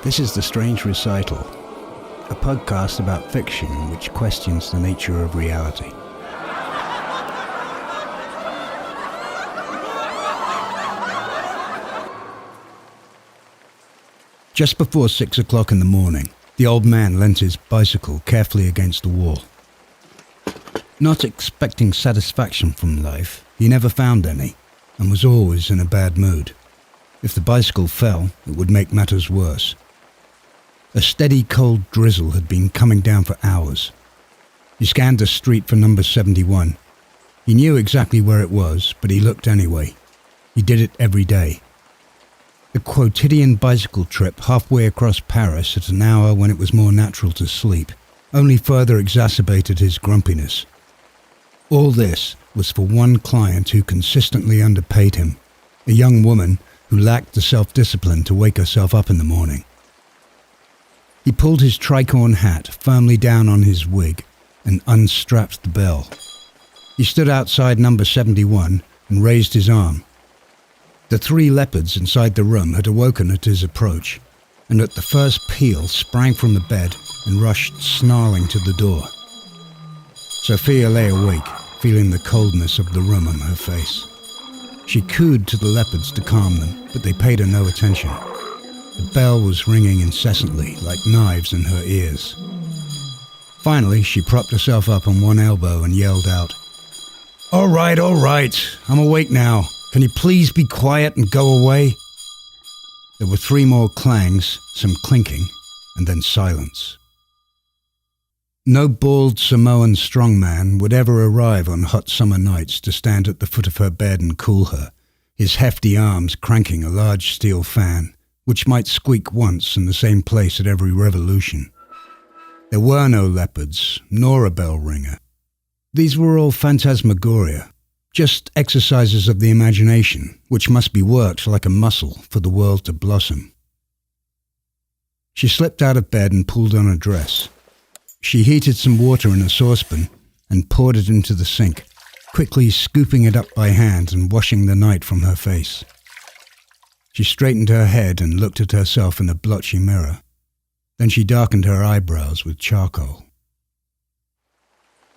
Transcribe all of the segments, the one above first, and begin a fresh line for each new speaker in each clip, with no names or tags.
This is the Strange Recital, a podcast about fiction which questions the nature of reality. Just before 6 o'clock in the morning, the old man leant his bicycle carefully against the wall. Not expecting satisfaction from life, he never found any, and was always in a bad mood. If the bicycle fell, it would make matters worse. A steady cold drizzle had been coming down for hours. He scanned the street for number 71. He knew exactly where it was, but he looked anyway. He did it every day. The quotidian bicycle trip halfway across Paris at an hour when it was more natural to sleep only further exacerbated his grumpiness. All this was for one client who consistently underpaid him, a young woman who lacked the self-discipline to wake herself up in the morning. He pulled his tricorn hat firmly down on his wig and unstrapped the bell. He stood outside number 71 and raised his arm. The three leopards inside the room had awoken at his approach, and at the first peal sprang from the bed and rushed snarling to the door. Sophia lay awake, feeling the coldness of the room on her face. She cooed to the leopards to calm them, but they paid her no attention. The bell was ringing incessantly, like knives in her ears. Finally, she propped herself up on one elbow and yelled out, All right, I'm awake now. Can you please be quiet and go away?" There were 3 more clangs, some clinking, and then silence. No bald Samoan strongman would ever arrive on hot summer nights to stand at the foot of her bed and cool her, his hefty arms cranking a large steel fan, which might squeak once in the same place at every revolution. There were no leopards, nor a bell ringer. These were all phantasmagoria, just exercises of the imagination, which must be worked like a muscle for the world to blossom. She slipped out of bed and pulled on a dress. She heated some water in a saucepan and poured it into the sink, quickly scooping it up by hand and washing the night from her face. She straightened her head and looked at herself in the blotchy mirror. Then she darkened her eyebrows with charcoal.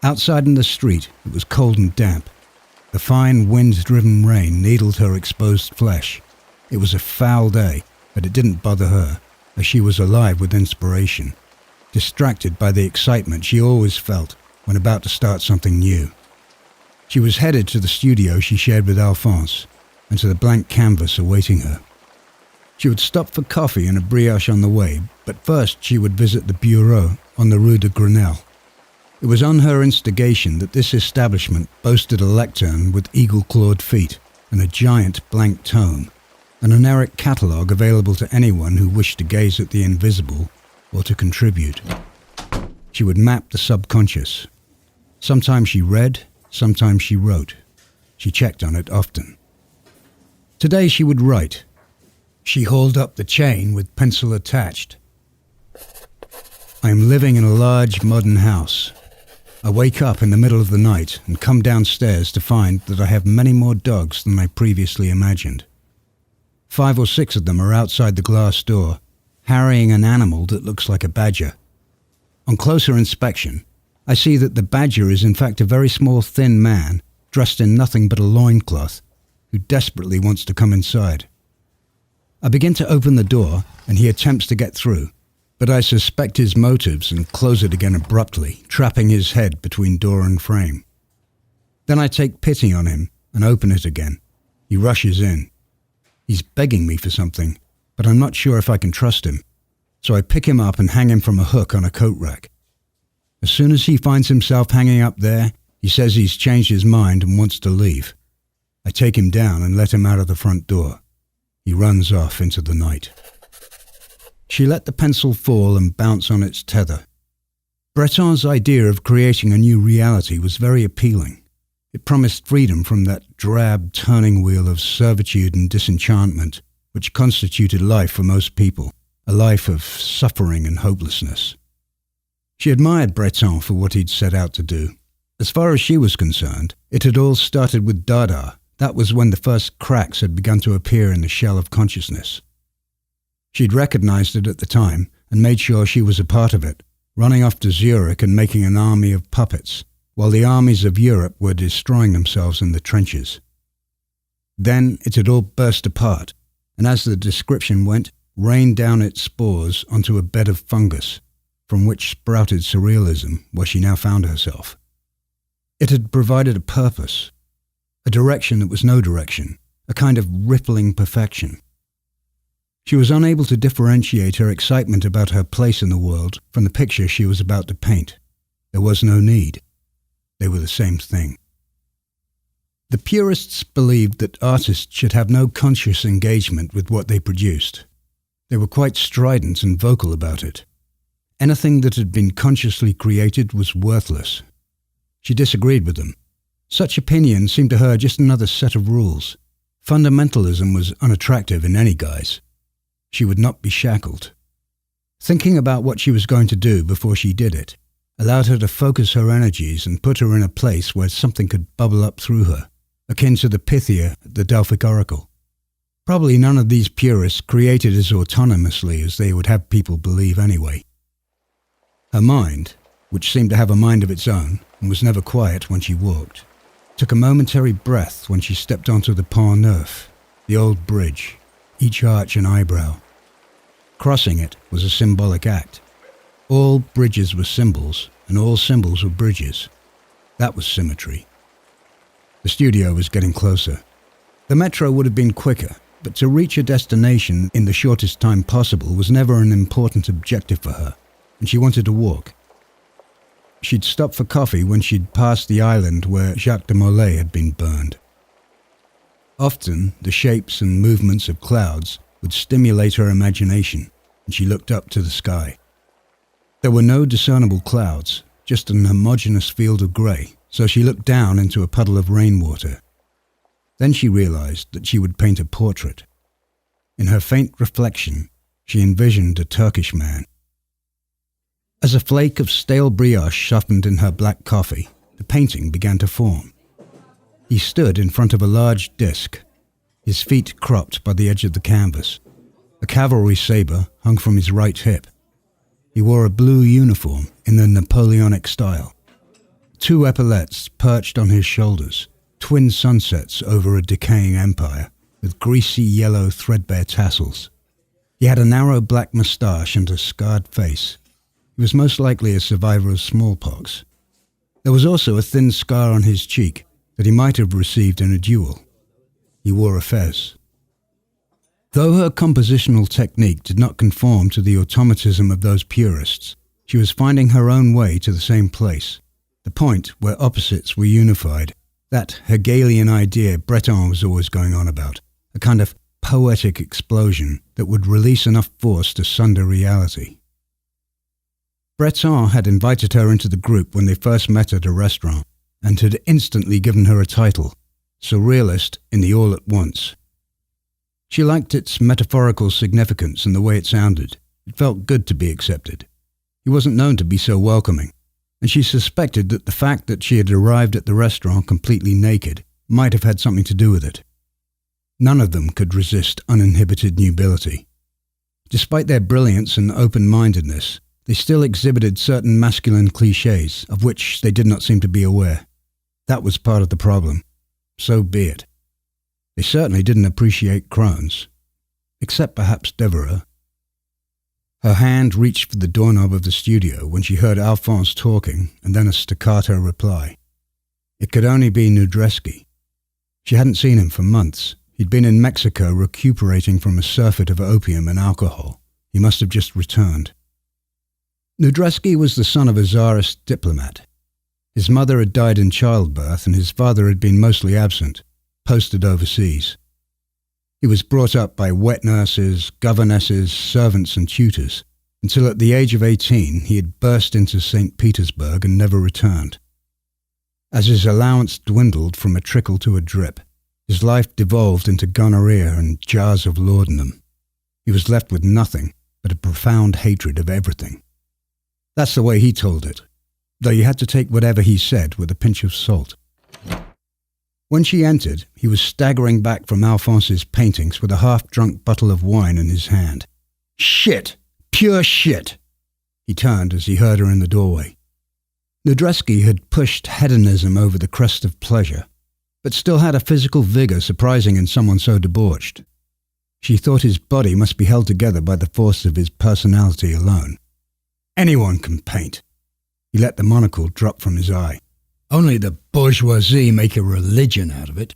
Outside in the street, it was cold and damp. The fine wind-driven rain needled her exposed flesh. It was a foul day, but it didn't bother her, as she was alive with inspiration, distracted by the excitement she always felt when about to start something new. She was headed to the studio she shared with Alphonse, and to the blank canvas awaiting her. She would stop for coffee and a brioche on the way, but first she would visit the bureau on the Rue de Grenelle. It was on her instigation that this establishment boasted a lectern with eagle-clawed feet and a giant blank tome, an oniric catalogue available to anyone who wished to gaze at the invisible or to contribute. She would map the subconscious. Sometimes she read, sometimes she wrote. She checked on it often. Today she would write. She hauled up the chain with pencil attached. I am living in a large modern house. I wake up in the middle of the night and come downstairs to find that I have many more dogs than I previously imagined. 5 or 6 of them are outside the glass door, harrying an animal that looks like a badger. On closer inspection, I see that the badger is in fact a very small thin man dressed in nothing but a loincloth, who desperately wants to come inside. I begin to open the door, and he attempts to get through, but I suspect his motives and close it again abruptly, trapping his head between door and frame. Then I take pity on him and open it again. He rushes in. He's begging me for something, but I'm not sure if I can trust him, so I pick him up and hang him from a hook on a coat rack. As soon as he finds himself hanging up there, he says he's changed his mind and wants to leave. I take him down and let him out of the front door. He runs off into the night. She let the pencil fall and bounce on its tether. Breton's idea of creating a new reality was very appealing. It promised freedom from that drab turning wheel of servitude and disenchantment which constituted life for most people, a life of suffering and hopelessness. She admired Breton for what he'd set out to do. As far as she was concerned, it had all started with Dada. That was when the first cracks had begun to appear in the shell of consciousness. She'd recognized it at the time and made sure she was a part of it, running off to Zurich and making an army of puppets, while the armies of Europe were destroying themselves in the trenches. Then it had all burst apart, and as the description went, rained down its spores onto a bed of fungus, from which sprouted surrealism, where she now found herself. It had provided a purpose, a direction that was no direction, a kind of rippling perfection. She was unable to differentiate her excitement about her place in the world from the picture she was about to paint. There was no need. They were the same thing. The purists believed that artists should have no conscious engagement with what they produced. They were quite strident and vocal about it. Anything that had been consciously created was worthless. She disagreed with them. Such opinion seemed to her just another set of rules. Fundamentalism was unattractive in any guise. She would not be shackled. Thinking about what she was going to do before she did it allowed her to focus her energies and put her in a place where something could bubble up through her, akin to the Pythia at the Delphic Oracle. Probably none of these purists created as autonomously as they would have people believe anyway. Her mind, which seemed to have a mind of its own and was never quiet when she walked, took a momentary breath when she stepped onto the Pont Neuf, the old bridge, each arch an eyebrow. Crossing it was a symbolic act. All bridges were symbols, and all symbols were bridges. That was symmetry. The studio was getting closer. The metro would have been quicker, but to reach a destination in the shortest time possible was never an important objective for her, and she wanted to walk. She'd stop for coffee when she'd passed the island where Jacques de Molay had been burned. Often, the shapes and movements of clouds would stimulate her imagination, and she looked up to the sky. There were no discernible clouds, just an homogeneous field of grey, so she looked down into a puddle of rainwater. Then she realized that she would paint a portrait. In her faint reflection, she envisioned a Turkish man. As a flake of stale brioche softened in her black coffee, the painting began to form. He stood in front of a large disc, his feet cropped by the edge of the canvas. A cavalry sabre hung from his right hip. He wore a blue uniform in the Napoleonic style. 2 epaulettes perched on his shoulders, twin sunsets over a decaying empire, with greasy yellow threadbare tassels. He had a narrow black moustache and a scarred face. He was most likely a survivor of smallpox. There was also a thin scar on his cheek that he might have received in a duel. He wore a fez. Though her compositional technique did not conform to the automatism of those purists, she was finding her own way to the same place, the point where opposites were unified, that Hegelian idea Breton was always going on about, a kind of poetic explosion that would release enough force to sunder reality. Breton had invited her into the group when they first met at a restaurant, and had instantly given her a title, Surrealist in the All at Once. She liked its metaphorical significance and the way it sounded. It felt good to be accepted. He wasn't known to be so welcoming, and she suspected that the fact that she had arrived at the restaurant completely naked might have had something to do with it. None of them could resist uninhibited nubility. Despite their brilliance and open-mindedness, they still exhibited certain masculine cliches of which they did not seem to be aware. That was part of the problem. So be it. They certainly didn't appreciate crones, except perhaps Devereux. Her hand reached for the doorknob of the studio when she heard Alphonse talking and then a staccato reply. It could only be Nudressski. She hadn't seen him for months. He'd been in Mexico recuperating from a surfeit of opium and alcohol. He must have just returned. Nudressski was the son of a Tsarist diplomat. His mother had died in childbirth and his father had been mostly absent, posted overseas. He was brought up by wet nurses, governesses, servants and tutors, until at the age of 18 he had burst into St. Petersburg and never returned. As his allowance dwindled from a trickle to a drip, his life devolved into gonorrhea and jars of laudanum. He was left with nothing but a profound hatred of everything. That's the way he told it, though you had to take whatever he said with a pinch of salt. When she entered, he was staggering back from Alphonse's paintings with a half-drunk bottle of wine in his hand. Shit. Pure shit. He turned as he heard her in the doorway. Nudressski had pushed hedonism over the crest of pleasure, but still had a physical vigor surprising in someone so debauched. She thought his body must be held together by the force of his personality alone. Anyone can paint. He let the monocle drop from his eye. Only the bourgeoisie make a religion out of it.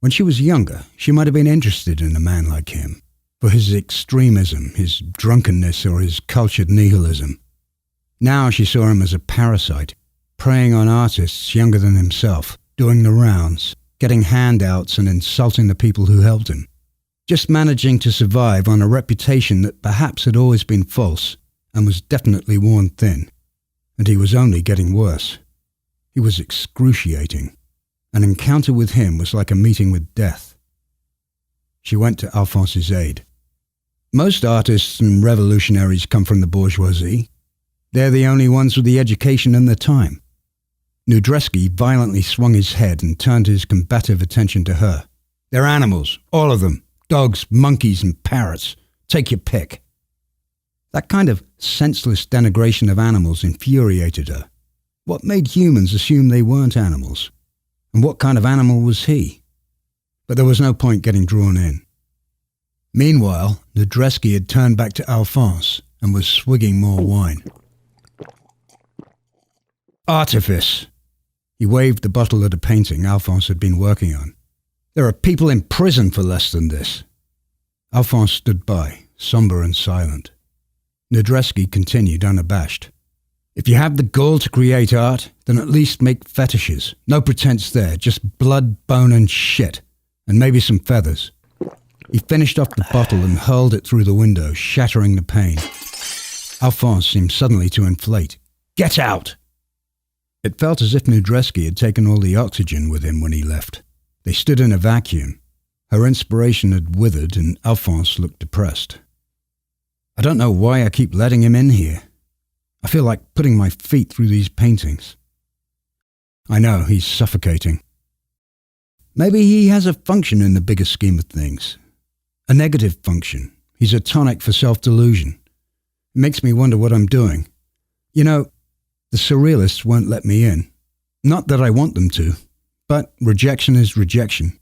When she was younger, she might have been interested in a man like him, for his extremism, his drunkenness, or his cultured nihilism. Now she saw him as a parasite, preying on artists younger than himself, doing the rounds, getting handouts and insulting the people who helped him, just managing to survive on a reputation that perhaps had always been false and was definitely worn thin. And he was only getting worse. He was excruciating. An encounter with him was like a meeting with death. She went to Alphonse's aid. Most artists and revolutionaries come from the bourgeoisie. They're the only ones with the education and the time. Nudressski violently swung his head and turned his combative attention to her. They're animals, all of them. Dogs, monkeys, and parrots. Take your pick. That kind of senseless denigration of animals infuriated her. What made humans assume they weren't animals? And what kind of animal was he? But there was no point getting drawn in. Meanwhile, Nudressski had turned back to Alphonse and was swigging more wine. Artifice. He waved the bottle at a painting Alphonse had been working on. There are people in prison for less than this. Alphonse stood by, somber and silent. Nudressski continued unabashed. If you have the gall to create art, then at least make fetishes. No pretense there, just blood, bone and shit. And maybe some feathers. He finished off the bottle and hurled it through the window, shattering the pane. Alphonse seemed suddenly to inflate. Get out! It felt as if Nudressski had taken all the oxygen with him when he left. They stood in a vacuum. Her inspiration had withered and Alphonse looked depressed. I don't know why I keep letting him in here. I feel like putting my feet through these paintings. I know, he's suffocating. Maybe he has a function in the bigger scheme of things. A negative function. He's a tonic for self-delusion. It makes me wonder what I'm doing. You know, the surrealists won't let me in. Not that I want them to. But rejection is rejection.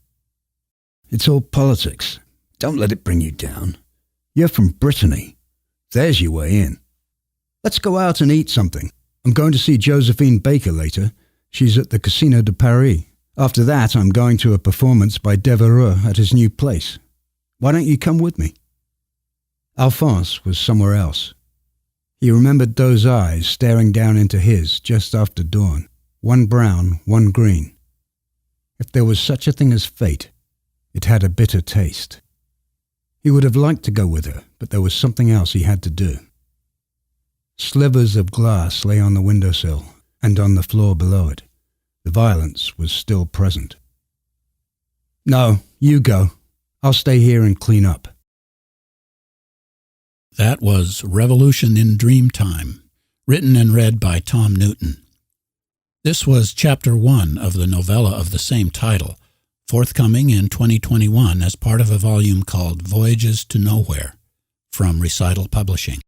It's all politics. Don't let it bring you down. You're from Brittany. There's your way in. Let's go out and eat something. I'm going to see Josephine Baker later. She's at the Casino de Paris. After that, I'm going to a performance by Devereux at his new place. Why don't you come with me? Alphonse was somewhere else. He remembered those eyes staring down into his just after dawn. One brown, one green. If there was such a thing as fate, it had a bitter taste. He would have liked to go with her, but there was something else he had to do. Slivers of glass lay on the windowsill and on the floor below it. The violence was still present. No, you go. I'll stay here and clean up.
That was Revolution in Dreamtime, written and read by Tom Newton. This was Chapter 1 of the novella of the same title, forthcoming in 2021 as part of a volume called Voyages to Nowhere, from Recital Publishing.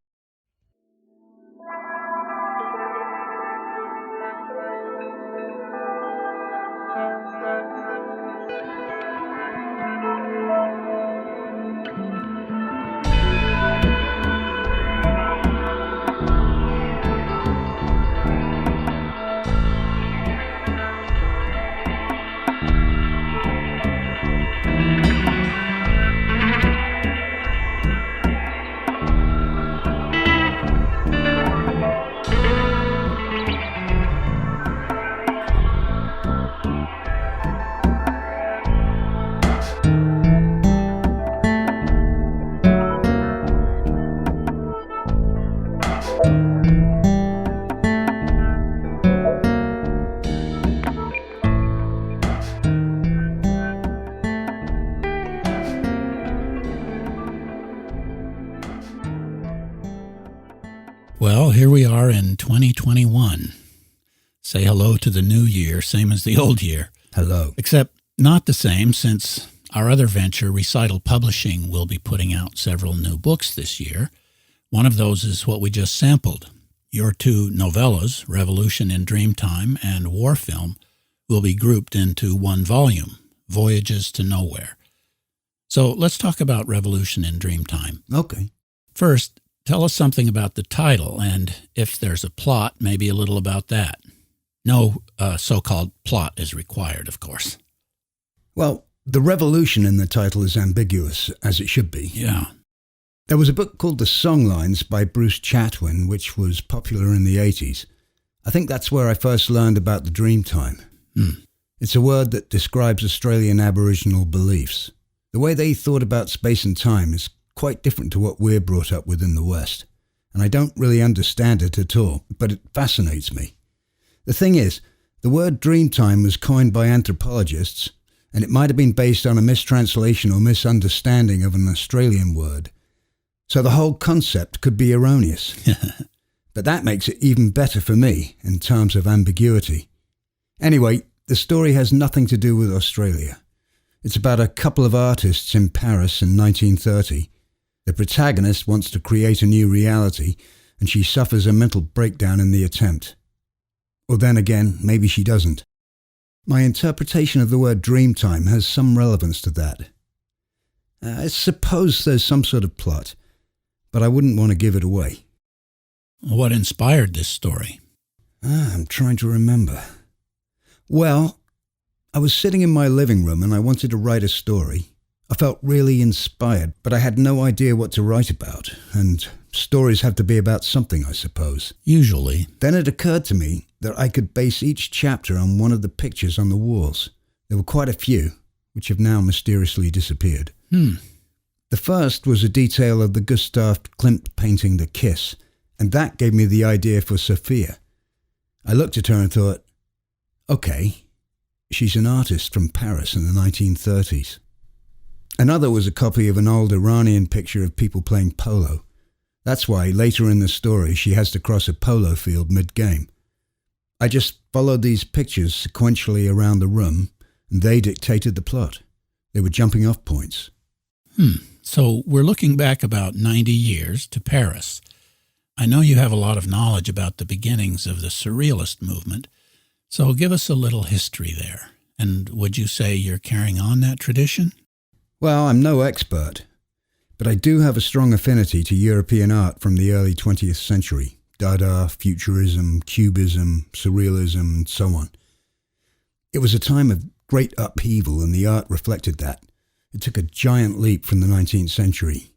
Well, here we are in 2021. Say hello to the new year, same as the old year.
Hello.
Except not the same, since Our other venture, Recital Publishing, will be putting out several new books this year. One of those is what we just sampled. Your two novellas, Revolution in Dreamtime and War Film, will be grouped into one volume, Voyages to Nowhere. So let's talk about Revolution in Dreamtime.
Okay.
First, tell us something about the title, and if there's a plot, maybe a little about that. No so-called plot is required, of course.
Well, the revolution in the title is ambiguous, as it should be.
Yeah.
There was a book called The Songlines by Bruce Chatwin, which was popular in the 80s. I think that's where I first learned about the Dreamtime. It's a word that describes Australian Aboriginal beliefs. The way they thought about space and time is quite different to what we're brought up with in the West. And I don't really understand it at all, but it fascinates me. The thing is, the word Dreamtime was coined by anthropologists, and it might have been based on a mistranslation or misunderstanding of an Australian word. So the whole concept could be erroneous. But that makes it even better for me in terms of ambiguity. Anyway, the story has nothing to do with Australia. It's about a couple of artists in Paris in 1930. The protagonist wants to create a new reality, and she suffers a mental breakdown in the attempt. Or then again, maybe she doesn't. My interpretation of the word Dreamtime has some relevance to that. I suppose there's some sort of plot, but I wouldn't want to give it away.
What inspired this story?
I'm trying to remember. Well, I was sitting in my living room and I wanted to write a story. I felt really inspired, but I had no idea what to write about, and stories have to be about something, I suppose.
Usually.
Then it occurred to me that I could base each chapter on one of the pictures on the walls. There were quite a few, which have now mysteriously disappeared. The first was a detail of the Gustav Klimt painting The Kiss, and that gave me the idea for Sophia. I looked at her and thought, okay, she's an artist from Paris in the 1930s. Another was a copy of an old Iranian picture of people playing polo. That's why later in the story she has to cross a polo field mid-game. I just followed these pictures sequentially around the room, and they dictated the plot. They were jumping off points.
So we're looking back about 90 years to Paris. I know you have a lot of knowledge about the beginnings of the surrealist movement, so give us a little history there. And would you say you're carrying on that tradition?
Well, I'm no expert, but I do have a strong affinity to European art from the early 20th century. Dada, Futurism, Cubism, Surrealism, and so on. It was a time of great upheaval, and the art reflected that. It took a giant leap from the 19th century.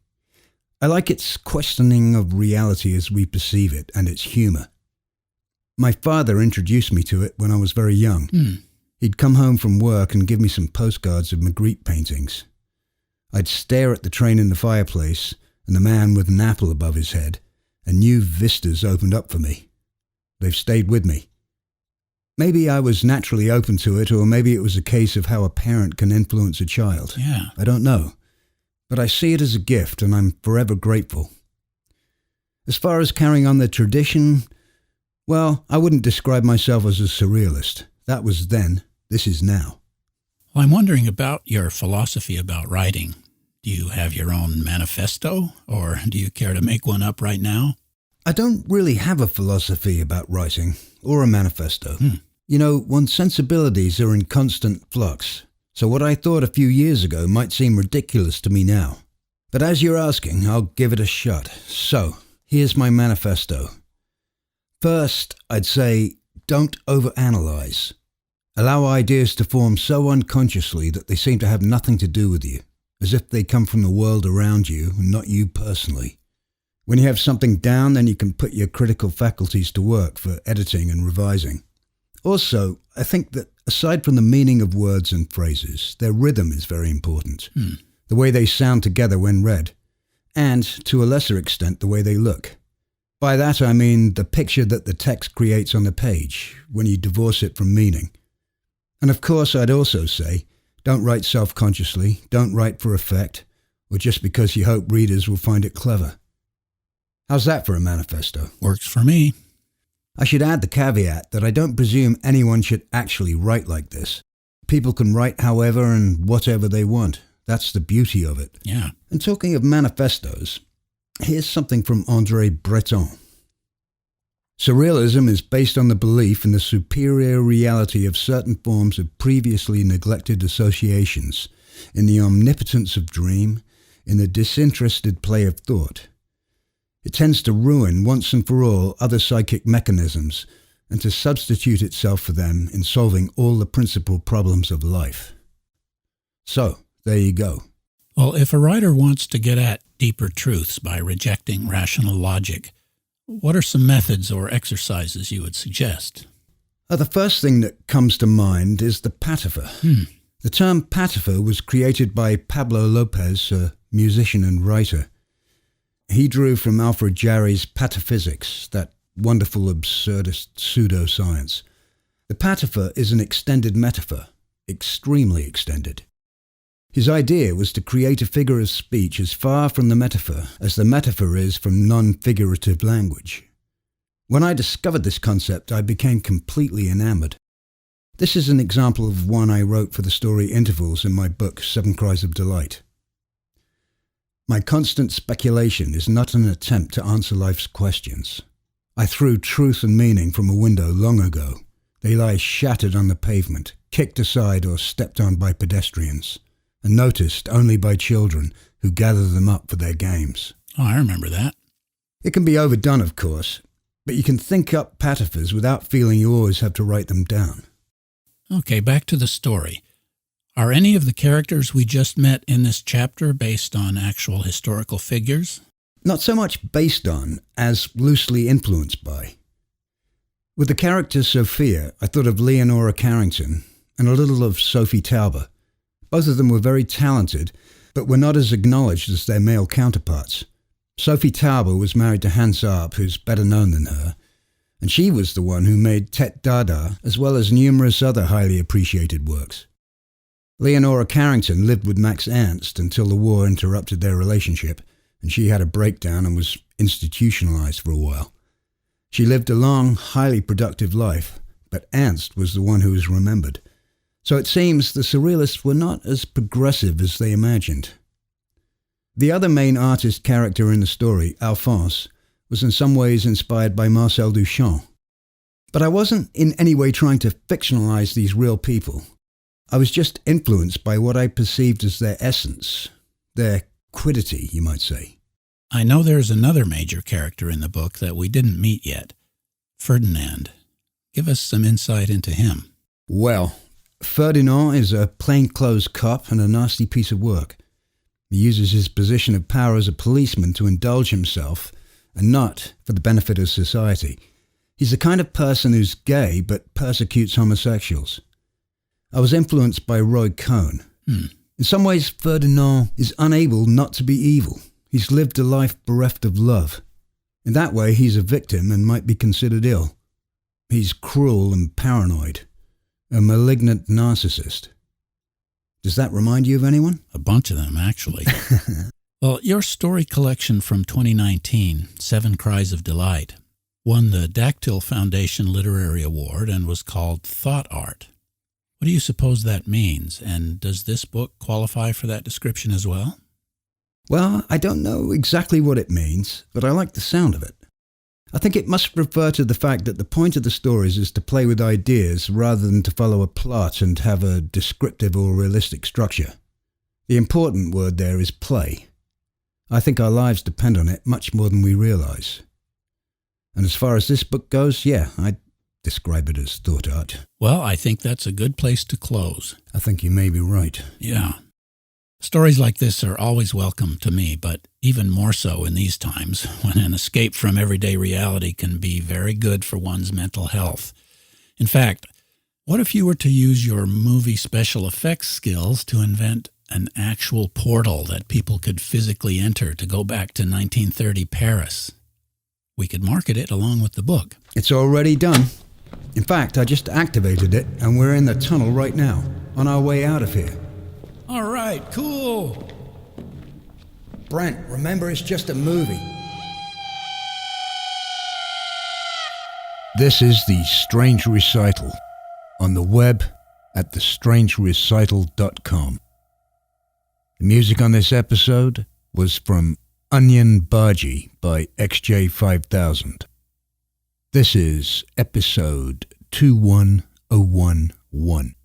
I like its questioning of reality as we perceive it, and its humour. My father introduced me to it when I was very young. He'd come home from work and give me some postcards of Magritte paintings. I'd stare at the train in the fireplace and the man with an apple above his head, and new vistas opened up for me. They've stayed with me. Maybe I was naturally open to it, or maybe it was a case of how a parent can influence a child.
Yeah.
I don't know. But I see it as a gift, and I'm forever grateful. As far as carrying on the tradition, well, I wouldn't describe myself as a surrealist. That was then. This is now.
Well, I'm wondering about your philosophy about writing. Do you have your own manifesto, or do you care to make one up right now?
I don't really have a philosophy about writing, or a manifesto. You know, one's sensibilities are in constant flux, so what I thought a few years ago might seem ridiculous to me now. But as you're asking, I'll give it a shot. So, here's my manifesto. First, I'd say, don't overanalyze. Allow ideas to form so unconsciously that they seem to have nothing to do with you, as if they come from the world around you and not you personally. When you have something down, then you can put your critical faculties to work for editing and revising. Also, I think that aside from the meaning of words and phrases, their rhythm is very important. The way they sound together when read, and, to a lesser extent, the way they look. By that I mean the picture that the text creates on the page, when you divorce it from meaning. And of course, I'd also say, don't write self-consciously, don't write for effect, or just because you hope readers will find it clever. How's that for a manifesto?
Works for me.
I should add the caveat that I don't presume anyone should actually write like this. People can write however and whatever they want. That's the beauty of it.
Yeah.
And talking of manifestos, here's something from André Breton. Surrealism is based on the belief in the superior reality of certain forms of previously neglected associations, in the omnipotence of dream, in the disinterested play of thought. It tends to ruin once and for all other psychic mechanisms and to substitute itself for them in solving all the principal problems of life. So, there you go.
Well, if a writer wants to get at deeper truths by rejecting rational logic, what are some methods or exercises you would suggest?
The first thing that comes to mind is the Patapha. The term Patapha was created by Pablo Lopez, a musician and writer. He drew from Alfred Jarry's Pataphysics, that wonderful absurdist pseudoscience. The Patapha is an extended metaphor, extremely extended. His idea was to create a figure of speech as far from the metaphor as the metaphor is from non-figurative language. When I discovered this concept, I became completely enamored. This is an example of one I wrote for the story Intervals in my book, 7 Cries of Delight. My constant speculation is not an attempt to answer life's questions. I threw truth and meaning from a window long ago. They lie shattered on the pavement, kicked aside or stepped on by pedestrians, and noticed only by children who gather them up for their games.
Oh, I remember that.
It can be overdone, of course, but you can think up pataphas without feeling you always have to write them down.
Okay, back to the story. Are any of the characters we just met in this chapter based on actual historical figures?
Not so much based on as loosely influenced by. With the character Sophia, I thought of Leonora Carrington and a little of Sophie Tauber. Both of them were very talented, but were not as acknowledged as their male counterparts. Sophie Tauber was married to Hans Arp, who's better known than her, and she was the one who made Tête Dada, as well as numerous other highly appreciated works. Leonora Carrington lived with Max Ernst until the war interrupted their relationship, and she had a breakdown and was institutionalized for a while. She lived a long, highly productive life, but Ernst was the one who was remembered. So it seems the Surrealists were not as progressive as they imagined. The other main artist character in the story, Alphonse, was in some ways inspired by Marcel Duchamp. But I wasn't in any way trying to fictionalize these real people. I was just influenced by what I perceived as their essence, their quiddity, you might say.
I know there's another major character in the book that we didn't meet yet, Ferdinand. Give us some insight into him.
Well, Ferdinand is a plainclothes cop and a nasty piece of work. He uses his position of power as a policeman to indulge himself, and not for the benefit of society. He's the kind of person who's gay but persecutes homosexuals. I was influenced by Roy Cohn. In some ways, Ferdinand is unable not to be evil. He's lived a life bereft of love. In that way, he's a victim and might be considered ill. He's cruel and paranoid, a malignant narcissist. Does that remind you of anyone?
A bunch of them, actually. Well, your story collection from 2019, 7 Cries of Delight, won the Dactyl Foundation Literary Award and was called Thought Art. What do you suppose that means, and does this book qualify for that description as well?
Well, I don't know exactly what it means, but I like the sound of it. I think it must refer to the fact that the point of the stories is to play with ideas rather than to follow a plot and have a descriptive or realistic structure. The important word there is play. I think our lives depend on it much more than we realize. And as far as this book goes, yeah, I'd describe it as thought art.
Well, I think that's a good place to close.
I think you may be right.
Yeah. Stories like this are always welcome to me, but even more so in these times when an escape from everyday reality can be very good for one's mental health. In fact, what if you were to use your movie special effects skills to invent an actual portal that people could physically enter to go back to 1930 Paris? We could market it along with the book.
It's already done. In fact, I just activated it, and we're in the tunnel right now, on our way out of here.
All right, cool.
Brent, remember it's just a movie. This is the Strange Recital, on the web at thestrangerecital.com. The music on this episode was from Onion Baji by XJ5000. This is episode 21011.